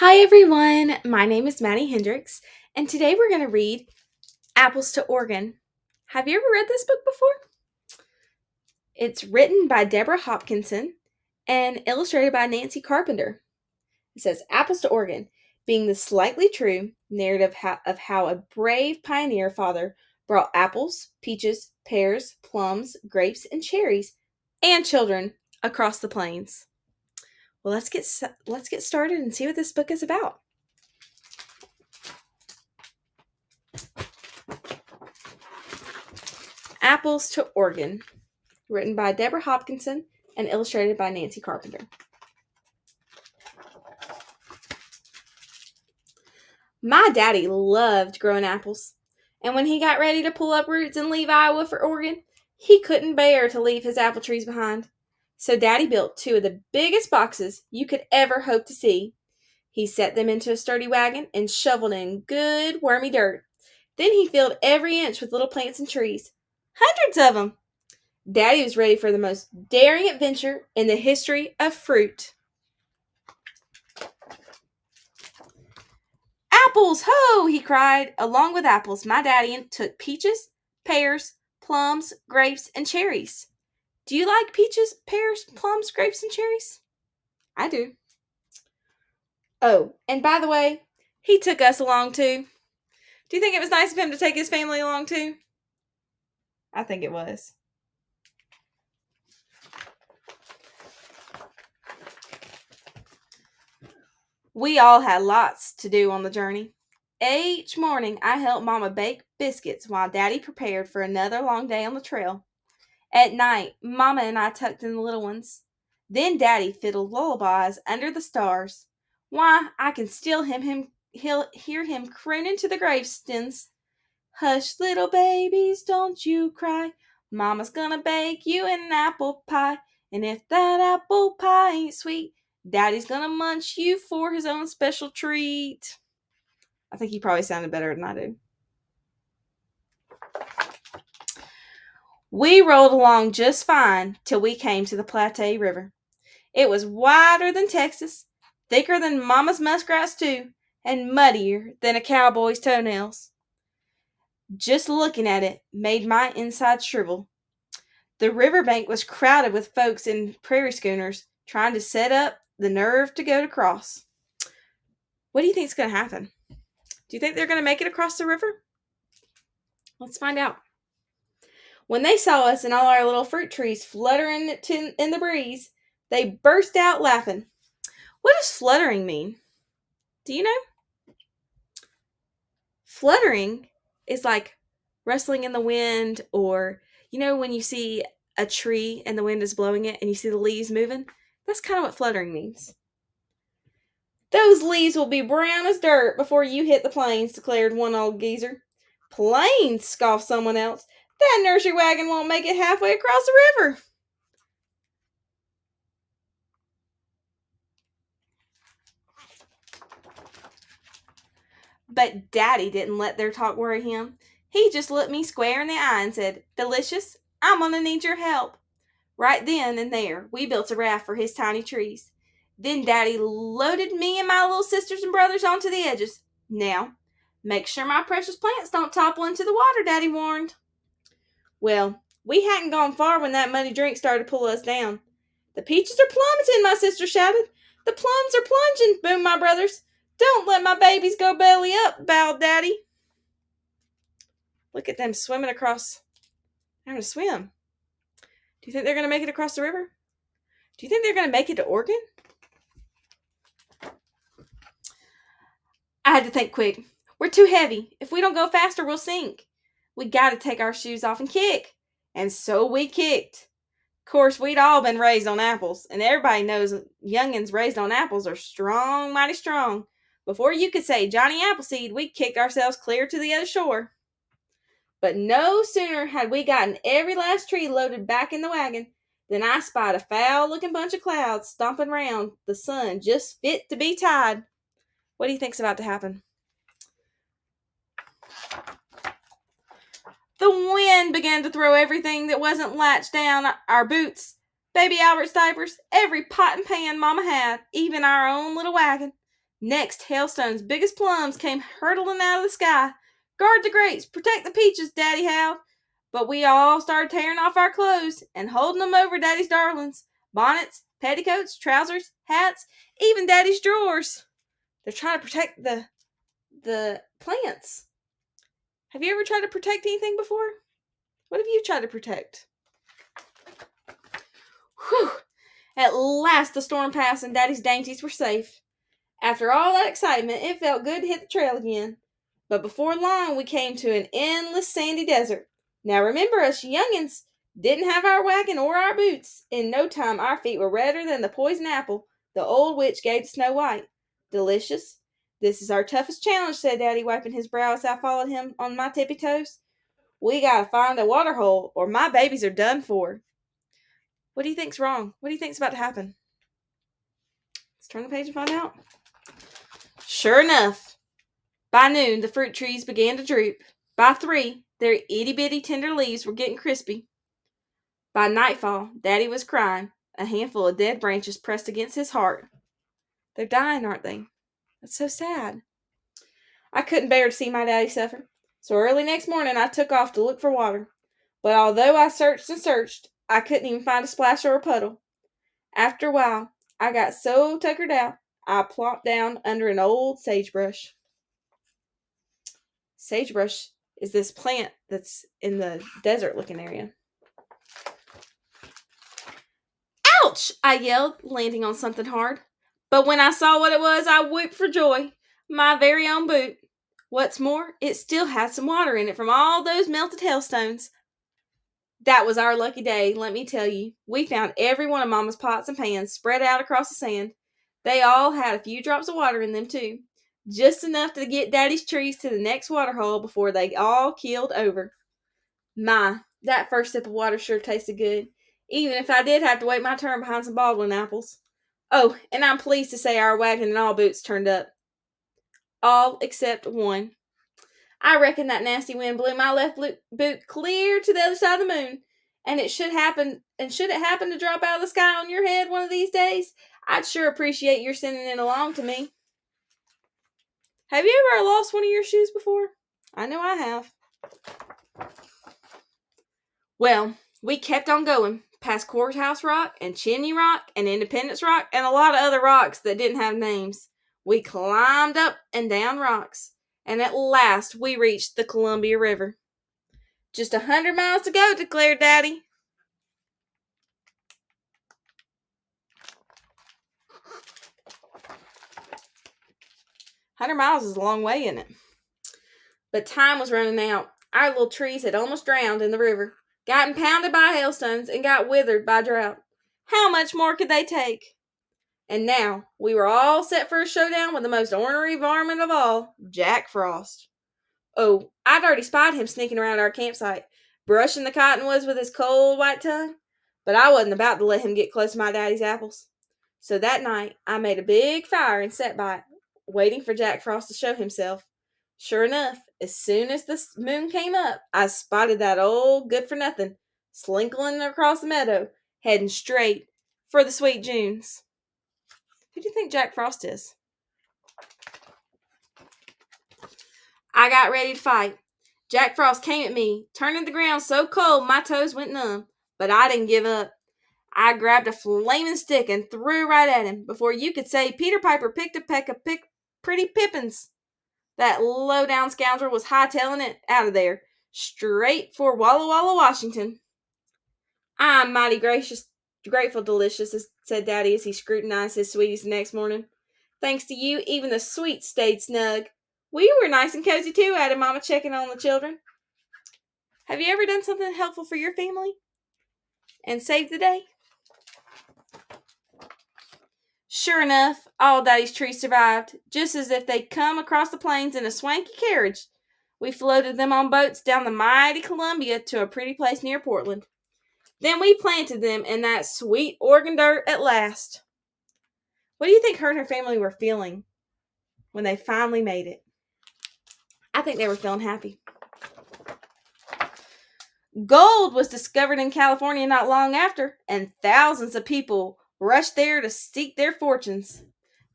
Hi everyone, my name is Maddie Hendricks, and today we're going to read Apples to Oregon. Have you ever read this book before? It's written by Deborah Hopkinson and illustrated by Nancy Carpenter. It says Apples to Oregon, being the slightly true narrative of how a brave pioneer father brought apples, peaches, pears, plums, grapes, and cherries, and children across the plains. Well, let's get started and see what this book is about. Apples to Oregon, written by Deborah Hopkinson and illustrated by Nancy Carpenter. My daddy loved growing apples, and when he got ready to pull up roots and leave Iowa for Oregon, he couldn't bear to leave his apple trees behind. So Daddy built two of the biggest boxes you could ever hope to see. He set them into a sturdy wagon and shoveled in good wormy dirt. Then he filled every inch with little plants and trees. Hundreds of them! Daddy was ready for the most daring adventure in the history of fruit. Apples, ho! He cried. Along with apples, my daddy took peaches, pears, plums, grapes, and cherries. Do you like peaches, pears, plums, grapes, and cherries? I do. Oh, and by the way, he took us along too. Do you think it was nice of him to take his family along too? I think it was. We all had lots to do on the journey. Each morning, I helped Mama bake biscuits while Daddy prepared for another long day on the trail. At night, Mama and I tucked in the little ones. Then Daddy fiddled lullabies under the stars. Why, I can still hear him crooning to the gravestones. Hush, little babies, don't you cry. Mama's gonna bake you an apple pie. And if that apple pie ain't sweet, Daddy's gonna munch you for his own special treat. I think he probably sounded better than I did. We rolled along just fine till we came to the Platte River. It was wider than Texas, thicker than Mama's muskrat stew, and muddier than a cowboy's toenails. Just looking at it made my inside shrivel. The riverbank was crowded with folks in prairie schooners trying to set up the nerve to go across. What do you think's going to happen? Do you think they're going to make it across the river? Let's find out. When they saw us and all our little fruit trees fluttering in the breeze, they burst out laughing. What does fluttering mean? Do you know? Fluttering is like rustling in the wind, or when you see a tree and the wind is blowing it and you see the leaves moving? That's kind of what fluttering means. Those leaves will be brown as dirt before you hit the plains, declared one old geezer. Plains, scoffed someone else. That nursery wagon won't make it halfway across the river. But Daddy didn't let their talk worry him. He just looked me square in the eye and said, "Delicious, I'm gonna need your help." Right then and there, we built a raft for his tiny trees. Then Daddy loaded me and my little sisters and brothers onto the edges. "Now, make sure my precious plants don't topple into the water," Daddy warned. Well, we hadn't gone far when that muddy drink started to pull us down. "The peaches are plummeting," my sister shouted. "The plums are plunging," boomed my brothers. "Don't let my babies go belly up," bowed Daddy. Look at them swimming across. They're going to swim. Do you think they're going to make it across the river? Do you think they're going to make it to Oregon? I had to think quick. We're too heavy. If we don't go faster, we'll sink. We got to take our shoes off and kick. And so we kicked. Of course, we'd all been raised on apples, and everybody knows youngins raised on apples are strong, mighty strong. Before you could say Johnny Appleseed, we kicked ourselves clear to the other shore. But no sooner had we gotten every last tree loaded back in the wagon than I spied a foul-looking bunch of clouds stomping round the sun just fit to be tied. What do you think's about to happen? The wind began to throw everything that wasn't latched down, our boots, Baby Albert's diapers, every pot and pan Mama had, even our own little wagon. Next, hailstones big as plums came hurtling out of the sky. Guard the grapes, protect the peaches, Daddy howled. But we all started tearing off our clothes and holding them over Daddy's darlings. Bonnets, petticoats, trousers, hats, even Daddy's drawers. They're trying to protect the plants. Have you ever tried to protect anything before? What have you tried to protect? Whew! At last the storm passed and Daddy's dainties were safe. After all that excitement, it felt good to hit the trail again. But before long, we came to an endless sandy desert. Now remember, us youngins didn't have our wagon or our boots. In no time, our feet were redder than the poison apple the old witch gave to Snow White. Delicious. This is our toughest challenge, said Daddy, wiping his brow as I followed him on my tippy toes. We gotta find a water hole, or my babies are done for. What do you think's wrong? What do you think's about to happen? Let's turn the page and find out. Sure enough, by noon the fruit trees began to droop. By 3, their itty-bitty tender leaves were getting crispy. By nightfall, Daddy was crying, a handful of dead branches pressed against his heart. They're dying, aren't they? That's so sad. I couldn't bear to see my daddy suffer, so early next morning I took off to look for water. But although I searched and searched, I couldn't even find a splash or a puddle. After a while, I got so tuckered out, I plopped down under an old sagebrush. Sagebrush is this plant that's in the desert-looking area. Ouch! I yelled, landing on something hard. But when I saw what it was, I whooped for joy. My very own boot. What's more, it still had some water in it from all those melted hailstones. That was our lucky day, let me tell you. We found every one of Mama's pots and pans spread out across the sand. They all had a few drops of water in them, too. Just enough to get Daddy's trees to the next water hole before they all keeled over. My, that first sip of water sure tasted good, even if I did have to wait my turn behind some Baldwin apples. Oh, and I'm pleased to say our wagon and all boots turned up. All except one. I reckon that nasty wind blew my left boot clear to the other side of the moon. And should it happen to drop out of the sky on your head one of these days, I'd sure appreciate your sending it along to me. Have you ever lost one of your shoes before? I know I have. Well, we kept on going, past Courthouse Rock and Chimney Rock and Independence Rock and a lot of other rocks that didn't have names. We climbed up and down rocks, and at last we reached the Columbia River. Just 100 miles to go, declared Daddy. $100 is a long way, isn't it? But time was running out. Our little trees had almost drowned in the river, gotten pounded by hailstones, and got withered by drought. How much more could they take? And now we were all set for a showdown with the most ornery varmint of all, Jack Frost. Oh, I'd already spied him sneaking around our campsite, brushing the cottonwoods with his cold white tongue, but I wasn't about to let him get close to my daddy's apples. So that night, I made a big fire and sat by it, waiting for Jack Frost to show himself. Sure enough, as soon as the moon came up, I spotted that old good-for-nothing slinking across the meadow, heading straight for the Sweet Junes. Who do you think Jack Frost is? I got ready to fight. Jack Frost came at me, turning the ground so cold my toes went numb. But I didn't give up. I grabbed a flaming stick and threw right at him. Before you could say Peter Piper picked a peck of pretty pippins. That low-down scoundrel was hightailing it out of there, straight for Walla Walla, Washington. I'm mighty grateful, Delicious, said Daddy as he scrutinized his sweeties the next morning. Thanks to you, even the sweets stayed snug. We were nice and cozy too, added Mama, checking on the children. Have you ever done something helpful for your family and saved the day? Sure enough, all Daddy's trees survived, just as if they'd come across the plains in a swanky carriage. We floated them on boats down the mighty Columbia to a pretty place near Portland. Then we planted them in that sweet Oregon dirt at last. What do you think her and her family were feeling when they finally made it? I think they were feeling happy. Gold was discovered in California not long after, and thousands of people rushed there to seek their fortunes.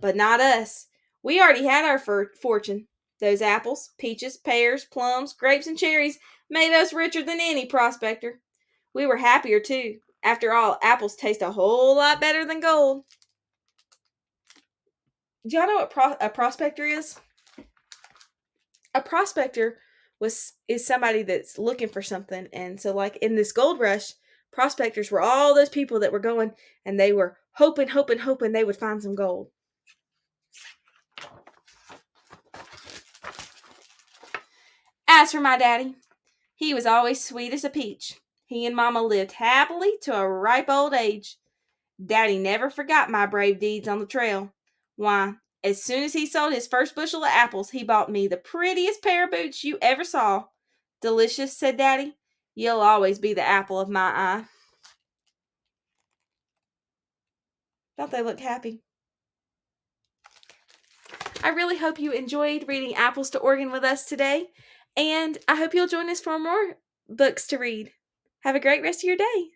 But not us. We already had our fortune. Those apples, peaches, pears, plums, grapes, and cherries made us richer than any prospector. We were happier, too. After all, apples taste a whole lot better than gold. Do y'all know what a prospector is? A prospector is somebody that's looking for something, and so like in this gold rush, prospectors were all those people that were going and they were hoping they would find some gold. As for my daddy, he was always sweet as a peach. He and Mama lived happily to a ripe old age. Daddy never forgot my brave deeds on the trail. Why, as soon as he sold his first bushel of apples, he bought me the prettiest pair of boots you ever saw. Delicious, said Daddy. You'll always be the apple of my eye. Don't they look happy? I really hope you enjoyed reading Apples to Oregon with us today, and I hope you'll join us for more books to read. Have a great rest of your day.